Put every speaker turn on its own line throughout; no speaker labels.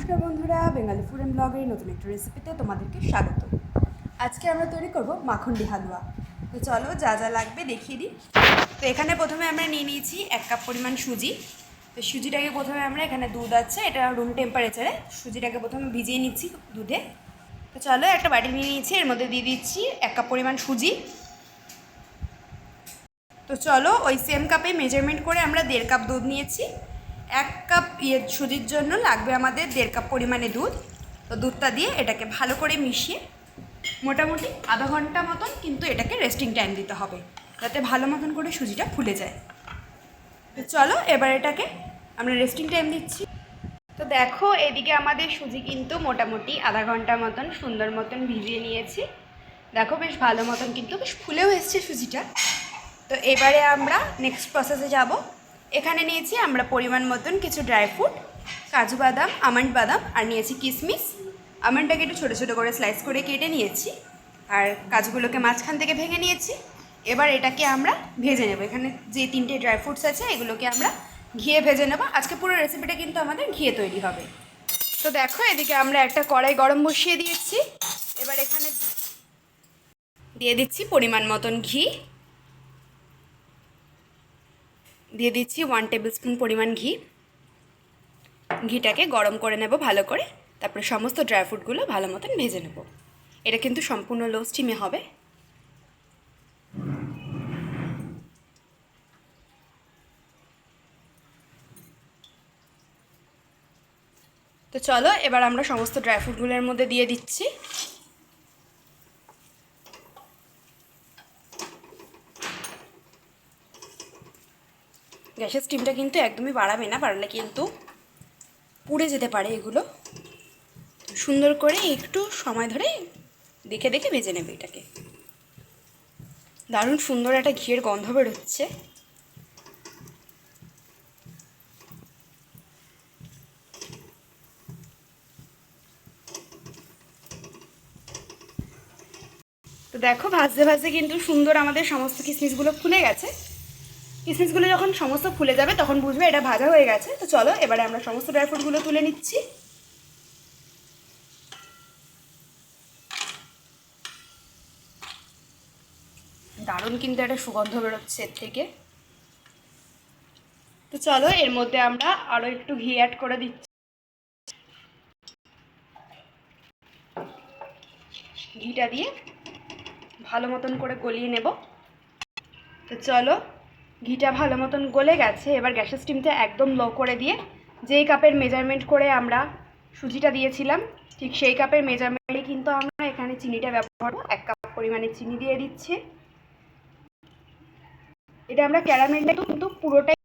নমস্কার বন্ধুরা, Bengali food and ব্লগের নতুন একটা রেসিপিতে তোমাদেরকে স্বাগত। আজকে আমরা তৈরি করব মাখন্ডি হালুয়া। তো চলো যা যা লাগবে দেখিয়ে দিই। তো এখানে প্রথমে আমরা নিয়ে নিয়েছি 1 কাপ পরিমাণ সুজি। তো সুজিটাকে প্রথমে আমরা, এখানে দুধ আছে, এটা রুম টেম্পারেচারে, সুজিটাকে প্রথমে ভিজিয়ে নিচ্ছি দুধে। তো চলো একটা বাটি নিয়ে নিয়েছি, এর মধ্যে দিয়ে দিচ্ছি 1 কাপ পরিমাণ সুজি। তো চলো ওই সেম কাপে মেজারমেন্ট করে আমরা 1.5 কাপ দুধ নিয়েছি। 1 কাপ সুজির জন্য লাগবে আমাদের 1.5 কাপ পরিমাণে দুধ। তো দুধটা দিয়ে এটাকে ভালো করে মিশিয়ে মোটামুটি আধা ঘন্টা মতন কিন্তু এটাকে রেস্টিং টাইম দিতে হবে, যাতে ভালো মতন করে সুজিটা ফুলে যায়। তো চলো এবার এটাকে আমরা রেস্টিং টাইম দিচ্ছি। তো দেখো এদিকে আমাদের সুজি কিন্তু মোটামুটি আধা ঘন্টা মতন সুন্দর মতন ভিজিয়ে নিয়েছি। দেখো বেশ ভালো মতন কিন্তু বেশ ফুলেও এসছে সুজিটা। তো এবারে আমরা নেক্সট প্রসেসে যাব। এখানে নিয়েছি আমরা পরিমাণ মতন কিছু ড্রাই ফ্রুট, কাজু বাদাম, আমন্ড বাদাম, আর নিয়েছি কিশমিশ। আমন্ডটাকে একটু ছোটো ছোটো করে স্লাইস করে কেটে নিয়েছি, আর কাজুগুলোকে মাঝখান থেকে ভেঙে নিয়েছি। এবার এটাকে আমরা ভেজে নেব। এখানে যে 3টে ড্রাই ফ্রুটস আছে এগুলোকে আমরা ঘিয়ে ভেজে নেব। আজকে পুরো রেসিপিটা কিন্তু আমাদের ঘিয়ে তৈরি হবে। তো দেখো এদিকে আমরা একটা কড়াই গরম বসিয়ে দিয়েছি। এবার এখানে দিয়ে দিচ্ছি পরিমাণ মতন ঘি, দিয়ে দিচ্ছি 1 টেবিল স্পুন পরিমাণ ঘি। ঘিটাকে গরম করে নেব ভালো করে, তারপরে সমস্ত ড্রাই ফ্রুটগুলো ভালো মতন ভেজে নেব। এটা কিন্তু সম্পূর্ণ লো স্টিমে হবে। তো চলো এবার আমরা সমস্ত ড্রাই ফ্রুটগুলোর মধ্যে দিয়ে দিচ্ছি। গ্যাসের স্টিমটা কিন্তু একদমই বাড়াবে না, বাড়ালে কিন্তু পুড়ে যেতে পারে এগুলো। সুন্দর করে একটু সময় ধরে দেখে দেখে ভেজে নেবে এটাকে। দারুণ সুন্দর একটা ঘিয়ের গন্ধ বেরোচ্ছে। তো দেখো ভাজতে ভাজতে কিন্তু সুন্দর আমাদের সমস্ত কিশমিশগুলো ফুলে গেছে। কিশমিশগুলো যখন সমস্ত ফুলে যাবে তখন বুঝবে এটা ভাজা হয়ে গেছে। তো চলো এবারে আমরা সমস্ত ড্রাই ফ্রুটগুলো তুলে নিচ্ছি। দারুণ কিন্তু একটা সুগন্ধ বেরোচ্ছে এর থেকে। তো চলো এর মধ্যে আমরা আরও একটু ঘি অ্যাড করে দিচ্ছি। ঘিটা দিয়ে ভালো মতন করে গলিয়ে নেব। তো চলো ঘিটা ভালো মতন গলে গেছে। এবার গ্যাসের স্টিমটা একদম লো করে দিয়ে যেই কাপের মেজারমেন্ট করে আমরা সুজিটা দিয়েছিলাম ঠিক সেই কাপের মেজারমেন্টে কিন্তু আমরা এখানে চিনিটা ব্যবহার করব। 1 কাপ পরিমাণে চিনি দিয়ে দিচ্ছি। এটা আমরা ক্যারামেলটা কিন্তু পুরোটাই।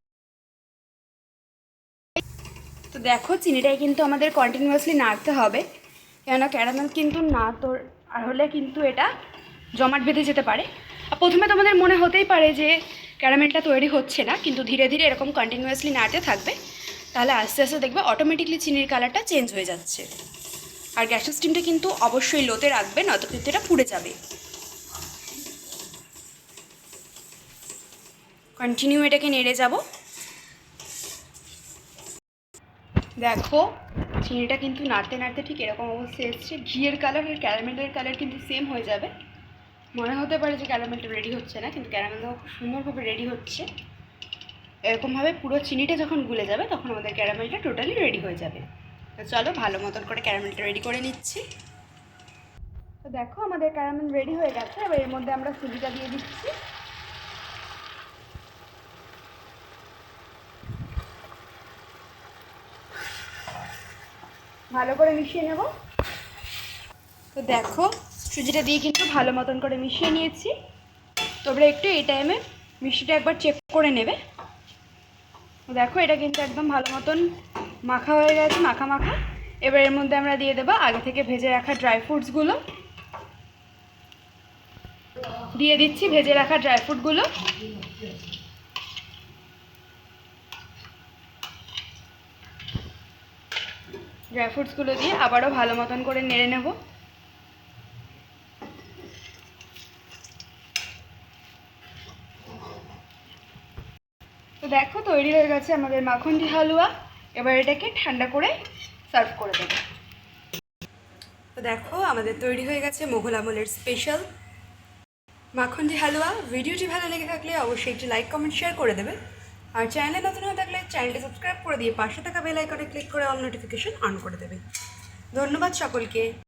তো দেখো চিনিটাই কিন্তু আমাদের কন্টিনিউয়াসলি নাড়তে হবে, কেননা ক্যারামেল কিন্তু না তো আর হলে কিন্তু এটা জমাট বেঁধে যেতে পারে। আর প্রথমে তোমাদের মনে হতেই পারে যে ক্যারামেলটা তৈরি হচ্ছে না, কিন্তু ধীরে ধীরে এরকম কন্টিনিউয়াসলি নাড়তে থাকবে, তাহলে আস্তে আস্তে দেখবে অটোমেটিকলি চিনির কালারটা চেঞ্জ হয়ে যাচ্ছে। আর গ্যাসের স্টিমটা কিন্তু অবশ্যই লোতে রাখবে, নয়তো কিন্তু এটা পুড়ে যাবে। কন্টিনিউ এটাকে নেড়ে যাব। দেখো চিনিটা কিন্তু নাড়তে নাড়তে ঠিক এরকম অবস্থায় এসছে। ঘিয়ের কালার আর ক্যারামেলের কালার কিন্তু সেম হয়ে যাবে। মনে হতে পারে যে ক্যারামেলটা রেডি হচ্ছে না, কিন্তু ক্যারামেলটাও খুব সুন্দরভাবে রেডি হচ্ছে। এরকমভাবে পুরো চিনিটা যখন গুলে যাবে তখন আমাদের ক্যারামেলটা টোটালি রেডি হয়ে যাবে। তো চলো ভালো মতন করে ক্যারামেলটা রেডি করে নিচ্ছি। তো দেখো আমাদের ক্যারামেল রেডি হয়ে গেছে। এবার এর মধ্যে আমরা সুজিটা দিয়ে দিচ্ছি। ভালো করে মিশিয়ে নেব। তো দেখো সুজিটা দিয়ে কিন্তু ভালো মতন করে মিশিয়ে নিয়েছি। তোমরা একটু এই টাইমে মিষ্টিটা একবার চেক করে নেবে। দেখো এটা কিন্তু একদম ভালো মতন মাখা হয়ে গেছে, মাখা মাখা। এবার এর মধ্যে আমরা দিয়ে দেবো আগে থেকে ভেজে রাখা ড্রাই ফ্রুটসগুলো। দিয়ে দিচ্ছি ভেজে রাখা ড্রাই ফ্রুটগুলো। ড্রাই ফ্রুটসগুলো দিয়ে আবারও ভালো মতন করে নেড়ে নেব। তো দেখো তৈরি হয়ে গেছে আমাদের মাখন্ডি হালুয়া। এবার এটাকে ঠান্ডা করে সার্ভ করে দেবো। তো দেখো আমাদের তৈরি হয়ে গেছে মোগল আমলের স্পেশাল মাখনটি হালুয়া। ভিডিওটি ভালো লেগে থাকলে অবশ্যই একটি লাইক কমেন্ট শেয়ার করে দেবে, আর চ্যানেলে নতুন হয়ে থাকলে চ্যানেলটি সাবস্ক্রাইব করে দিয়ে পাশে থাকা বেল আইকনে ক্লিক করে অল নোটিফিকেশন অন করে দেবে। ধন্যবাদ সকলকে।